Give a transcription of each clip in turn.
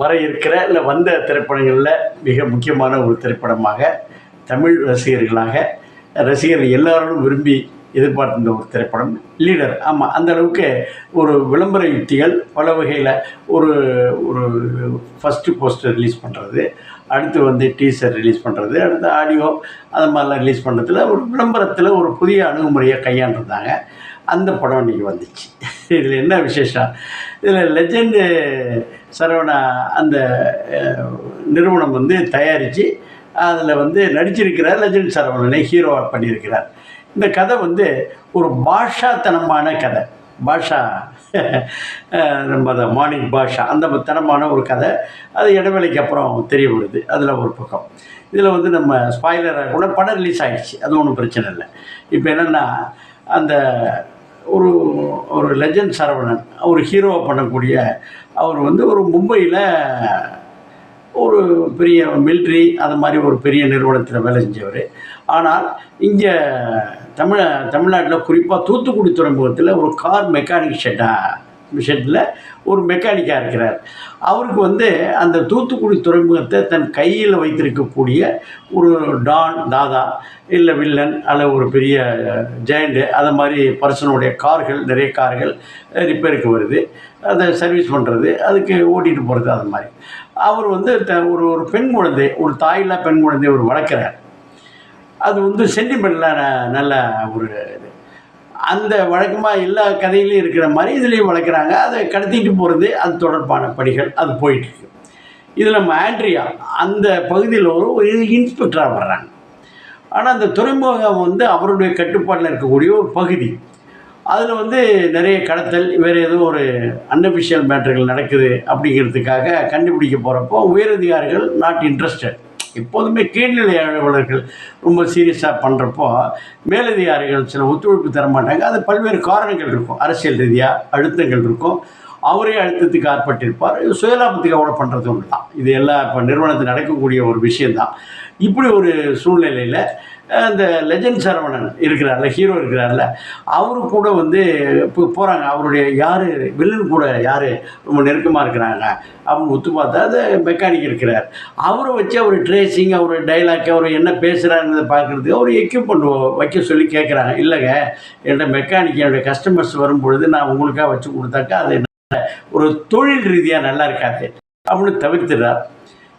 வர இருக்கிற இல்லை வந்த திரைப்படங்களில் மிக முக்கியமான ஒரு திரைப்படமாக தமிழ் ரசிகர்கள் எல்லாரும் விரும்பி எதிர்பார்த்திருந்த ஒரு திரைப்படம் லீடர். ஆமாம், அந்த அளவுக்கு ஒரு விளம்பர யுக்திகள் பல வகையில் ஒரு ஒரு ஃபஸ்ட்டு போஸ்டர் ரிலீஸ் பண்ணுறது, அடுத்து வந்து டீசர் ரிலீஸ் பண்ணுறது, அடுத்து ஆடியோ அது மாதிரிலாம் ரிலீஸ் பண்ணுறதுல ஒரு விளம்பரத்தில் ஒரு புதிய அணுகுமுறையை கையாண்டிருந்தாங்க. அந்த படம் இன்றைக்கி வந்துச்சு. இதில் என்ன விசேஷம், இதில் லெஜெண்டு சரவணா அந்த நிறுவனம் வந்து தயாரித்து அதில் வந்து நடிச்சிருக்கிறார். லெஜெண்ட் சரவணனை ஹீரோவாக பண்ணியிருக்கிறார். இந்த கதை வந்து ஒரு பாஷாத்தனமான கதை. பாஷா நம்ம அதை மாணிக் பாஷா அந்த தனமான ஒரு கதை. அது இடைவேளைக்கு அப்புறம் தெரிய வருது. அதில் ஒரு பக்கம் இதில் வந்து நம்ம ஸ்பாய்லராக கூட படம் ரிலீஸ் ஆகிடுச்சு, அது ஒன்றும் பிரச்சனை இல்லை. இப்போ என்னென்னா அந்த ஒரு லெஜெண்ட் சரவணன் ஒரு ஹீரோவை பண்ணக்கூடிய அவர் வந்து ஒரு மும்பையில் ஒரு பெரிய மிலிட்ரி அது மாதிரி ஒரு பெரிய நிறுவனத்தில் வேலை செஞ்சவர். ஆனால் இங்கே தமிழ்நாட்டில் குறிப்பாக தூத்துக்குடி துறைமுகத்தில் ஒரு கார் மெக்கானிக் ஷெட்டில் ஒரு மெக்கானிக்காக இருக்கிறார். அவருக்கு வந்து அந்த தூத்துக்குடி துறைமுகத்தை தன் கையில் வைத்திருக்கக்கூடிய ஒரு டான் தாதா இல்லை வில்லன் அல்ல ஒரு பெரிய ஜெயண்டு அதை மாதிரி பர்சனுடைய கார்கள் நிறைய கார்கள் ரிப்பேருக்கு வருது, அதை சர்வீஸ் பண்ணுறது, அதுக்கு ஓட்டிகிட்டு போகிறது. அது மாதிரி அவர் வந்து ஒரு பெண் குழந்தை, ஒரு தாயில்லா பெண் குழந்தை ஒரு வளர்க்குறார். அது வந்து சென்டிமெண்ட்லாம் நல்ல ஒரு அந்த வழக்கமாக எல்லா கதையிலையும் இருக்கிற மாதிரி இதுலேயும் வளர்க்குறாங்க. அதை கடத்திட்டு போகிறது அது தொடர்பான பணிகள் அது போயிட்டுருக்கு. இதில் நம்ம ஆண்ட்ரியா அந்த பகுதியில் ஒரு இன்ஸ்பெக்டராக வர்றாங்க. ஆனால் அந்த துறைமுகம் வந்து அவருடைய கட்டுப்பாட்டில் இருக்கக்கூடிய ஒரு பகுதி. அதில் வந்து நிறைய கடத்தல் வேறு ஏதோ ஒரு அன்அஃபிஷியல் மேட்டர்கள் நடக்குது அப்படிங்கிறதுக்காக கண்டுபிடிக்க போகிறப்போ உயரதிகாரிகள் நாட் இன்ட்ரெஸ்டட். எப்போதுமே கீழ்நிலை அலுவலர்கள் ரொம்ப சீரியஸாக பண்ணுறப்போ மேலதிகாரிகள் சில ஒத்துழைப்பு தர மாட்டாங்க. அது பல்வேறு காரணங்கள் இருக்கும், அரசியல் ரீதியாக அழுத்தங்கள் இருக்கும். அவரே அழுத்தத்துக்கு ஆட்பட்டிருப்பார். சுயலாபத்துக்கு அவ்வளோ பண்ணுறது ஒன்று தான். இது எல்லாம் இப்போ நிறுவனத்தில் நடக்கக்கூடிய ஒரு விஷயந்தான். இப்படி ஒரு சூழ்நிலையில் அந்த லெஜெண்ட் சரவணன் இருக்கிறார்ல, ஹீரோ இருக்கிறார்ல, அவரு கூட வந்து இப்போ போகிறாங்க. அவருடைய யார் வில்லன் கூட யார் ரொம்ப நெருக்கமாக இருக்கிறாங்க அப்படின்னு ஒத்து பார்த்தா அது மெக்கானிக் இருக்கிறார். அவரை வச்சு அவர் ட்ரேசிங், அவர் டைலாக், அவர் என்ன பேசுகிறாங்கிறத பார்க்குறதுக்கு அவர் எக்யூப்மெண்ட் வைக்க சொல்லி கேட்குறாங்க. இல்லைங்க, என்னோட மெக்கானிக் என்னுடைய கஸ்டமர்ஸ் வரும்பொழுது நான் உங்களுக்காக வச்சு கொடுத்தாக்கா அது ஒரு தொழில் ரீதியாக நல்லா இருக்காது அப்படின்னு தவிர்த்துறார்.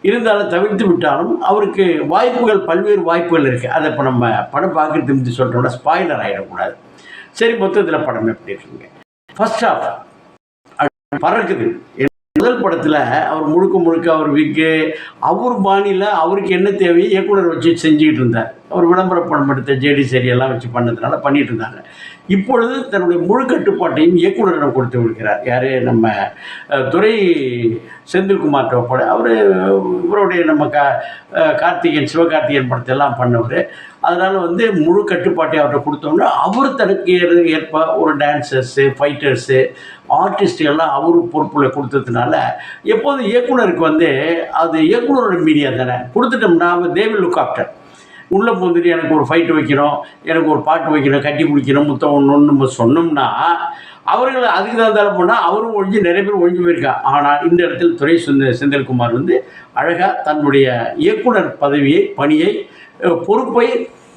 இருந்தாலும் தவிர்த்து விட்டாலும் அவருக்கு வாய்ப்புகள் பல்வேறு வாய்ப்புகள் இருக்குது. அதை இப்போ நம்ம படம் பார்க்குறது முந்தி சொல்கிறோம்னா ஸ்பாய்லர் ஆகிடக்கூடாது. சரி, மொத்தத்தில் படம் எப்படி இருக்குங்க? ஃபர்ஸ்ட் ஹாஃப் பறக்குது. முதல் படத்தில் அவர் முழுக்க அவர் விக்கு அவர் பாணியில் அவருக்கு என்ன தேவையோ இயக்குனர் வச்சு செஞ்சுக்கிட்டு இருந்தார். அவர் விளம்பர படம் எடுத்த ஜேடி சரியெல்லாம் வச்சு பண்ணதுனால பண்ணிகிட்டு இருந்தாங்க. இப்பொழுது தன்னுடைய முழு கட்டுப்பாட்டையும் இயக்குனரிடம் கொடுத்து விடுகிறார். யார்? நம்ம துரை செந்தில்குமார்ட்ட ஒப்பட. அவர் இவருடைய நம்ம சிவகார்த்திகேயன் படத்தெல்லாம் பண்ணவர். அதனால் வந்து முழு கட்டுப்பாட்டை அவர்கிட்ட கொடுத்தோம்னா அவர் தனக்கு ஏற்ப ஒரு டான்சர்ஸு, ஃபைட்டர்ஸு, ஆர்டிஸ்ட்டுகள்லாம் அவரு பொறுப்பில் கொடுத்ததுனால எப்போதும் இயக்குனருக்கு வந்து அது இயக்குனரோட மீடியா தானே கொடுத்துட்டோம்னா தே வில் லுக் ஆஃப்டர். உள்ளே போந்துட்டு எனக்கு ஒரு ஃபைட்டு வைக்கணும், எனக்கு ஒரு பாட்டு வைக்கணும், கட்டி பிடிக்கணும், முத்தம் ஒன்று நம்ம சொன்னோம்னா அவர்கள் அதுக்கு தான் தலை போனால் அவரும் ஒழிஞ்சு நிறைய பேர் ஒழிஞ்சு போயிருக்கா. ஆனால் இந்த இடத்துல துரை செந்தில்குமார் வந்து அழகாக தன்னுடைய இயக்குனர் பணியை பொறுப்பை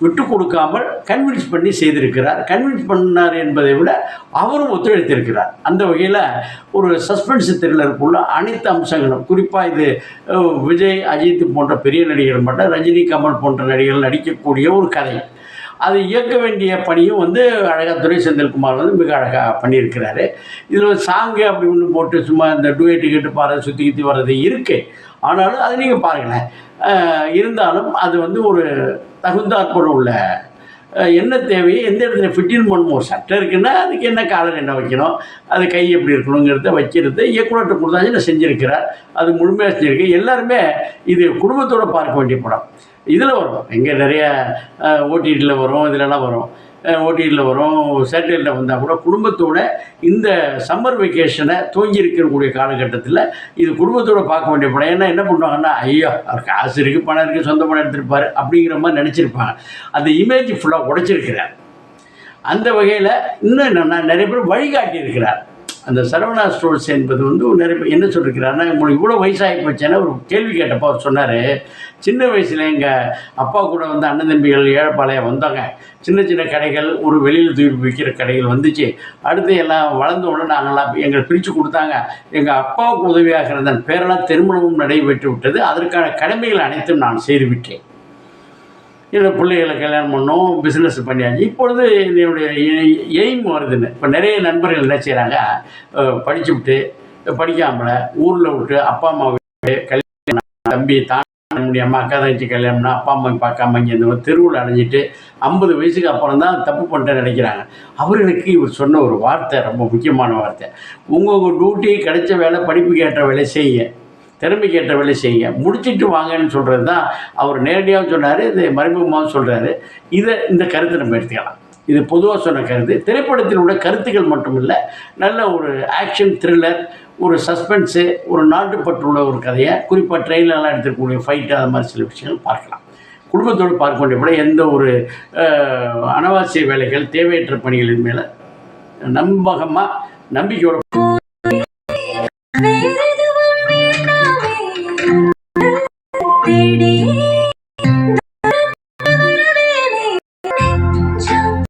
விட்டு கொடுக்காமல் கன்வின்ஸ் பண்ணி செய்திருக்கிறார். கன்வின்ஸ் பண்ணார் என்பதை விட அவரும் ஒத்துழைத்திருக்கிறார். அந்த வகையில் ஒரு சஸ்பென்ஸ் த்ரில்லருக்குள்ள அனைத்து அம்சங்களும், குறிப்பாக இது விஜய், அஜித் போன்ற பெரிய நடிகர்கள் மட்டும், ரஜினி, கமல் போன்ற நடிகர்கள் நடிக்கக்கூடிய ஒரு கதை. அது இயக்க வேண்டிய பணியும் வந்து அழகாக துரை செந்தில்குமார் வந்து மிக அழகாக பண்ணியிருக்கிறாரு. இதில் சாங்கு அப்படி ஒன்று போட்டு சும்மா இந்த டூயட்டு கேட்டு பாரு சுற்றி கித்தி வர்றது இருக்குது. ஆனாலும் அது நீங்கள் பாருங்களேன். இருந்தாலும் அது வந்து ஒரு தகுந்தாற்போல் உள்ள என்ன தேவையோ எந்த இடத்துல ஃபிட்டின் பண்ணணும். ஒரு சட்டை இருக்குன்னா அதுக்கு என்ன காலர் என்ன வைக்கணும், அது கை எப்படி இருக்கணுங்கிறத வைக்கிறது இயக்குனர்கிட்ட கொடுத்தாச்சு நான் செஞ்சுருக்கிறார். அது முழுமையாக செஞ்சுருக்கேன். எல்லாருமே இது குடும்பத்தோடு பார்க்க வேண்டிய படம். இதில் வரும், இங்கே நிறைய ஓடிடியில் வரும், இதிலெல்லாம் வரும், ஓடிடியில் வரும், சேட்டலைட்டில் வந்தால் கூட குடும்பத்தோடு இந்த சம்மர் வெக்கேஷனை தூங்கி இருக்கக்கூடிய காலகட்டத்தில் இது குடும்பத்தோடு பார்க்க வேண்டிய படம். ஏன்னா என்ன பண்ணுவாங்கன்னா, ஐயோ அவர் காசு இருக்குது, பணம் இருக்குது, சொந்த பணம் எடுத்துருப்பார் அப்படிங்கிற மாதிரி நினச்சிருப்பாங்க. அந்த இமேஜ் ஃபுல்லாக உடைச்சிருக்கிறார். அந்த வகையில் இன்னும் என்னென்னா நிறைய பேர் வழிகாட்டி இருக்கிறார். அந்த சரவணா ஸ்டோர்ஸ் என்பது வந்து நிறைய பேர் என்ன சொல்லியிருக்கிறாருன்னா, உங்களுக்கு இவ்வளோ வயசாகி போச்சேன்னா ஒரு கேள்வி கேட்டப்போ அவர் சொன்னார், சின்ன வயசில் எங்கள் அப்பா கூட வந்து அண்ணன் தம்பிகள் ஏழைப்பாளையம் வந்தாங்க. சின்ன சின்ன கடைகள், ஒரு வெளியில் தூக்கி விற்கிற கடைகள் வந்துச்சு. அடுத்து எல்லாம் வளர்ந்த உடனே நாங்கள்லாம் எங்களை பிரித்து கொடுத்தாங்க. எங்கள் அப்பாவுக்கு உதவியாக இருந்த பேரெல்லாம் திருமணமும் நடைபெற்று விட்டது. அதற்கான கடமைகள் அனைத்தும் நான் செய்துவிட்டேன். என்னோடய பிள்ளைகளை கல்யாணம் பண்ணோம், பிஸ்னஸ் பண்ணியாச்சு. இப்பொழுது என்னுடைய எய்ம் வருதுன்னு. இப்போ நிறைய நண்பர்கள் என்ன செய்கிறாங்க, படிச்சுவிட்டு படிக்காமல் ஊரில் விட்டு அப்பா அம்மா விட்டு கல்யாணம் தம்பி தாண்ட முடியாமல் அக்கா தங்கச்சி கல்யாணம்னா அப்பா அம்மா பார்க்காம இங்கே இந்த தெருவில் அடைஞ்சிட்டு 50 வயசுக்கு அப்புறம் தான் தப்பு பண்ணிட்டேன்னு நினைக்கிறாங்க. அவர்களுக்கு இவர் சொன்ன ஒரு வார்த்தை ரொம்ப முக்கியமான வார்த்தை, உங்கள் டியூட்டி கிடைச்ச வேலை, படிப்புக்கு ஏற்ற வேலை செய்யுங்க, திறமைக்கு ஏற்ற வேலை செய்யுங்க, முடிச்சுட்டு வாங்கன்னு சொல்கிறது தான் அவர் நேரடியாக சொன்னார். இது மறைமுகமாக சொல்கிறாரு. இந்த கருத்தை நம்ம எடுத்துக்கலாம். இது பொதுவாக சொன்ன கருத்து. திரைப்படத்தில் உள்ள கருத்துக்கள் மட்டும் இல்லை, நல்ல ஒரு ஆக்ஷன் த்ரில்லர், ஒரு சஸ்பென்ஸு, ஒரு நாட்டுப்பற்றுள்ள ஒரு கதையை, குறிப்பாக ட்ரெயிலெலாம் எடுத்துக்கூடிய ஃபைட்டு, அது மாதிரி சில விஷயங்கள் பார்க்கலாம். குடும்பத்தோடு பார்க்க வேண்டிய விட எந்த ஒரு அனாவசிய வேலைகள், தேவையற்ற பணிகளின் மேலே நம்பகமாக நம்பிக்கையோட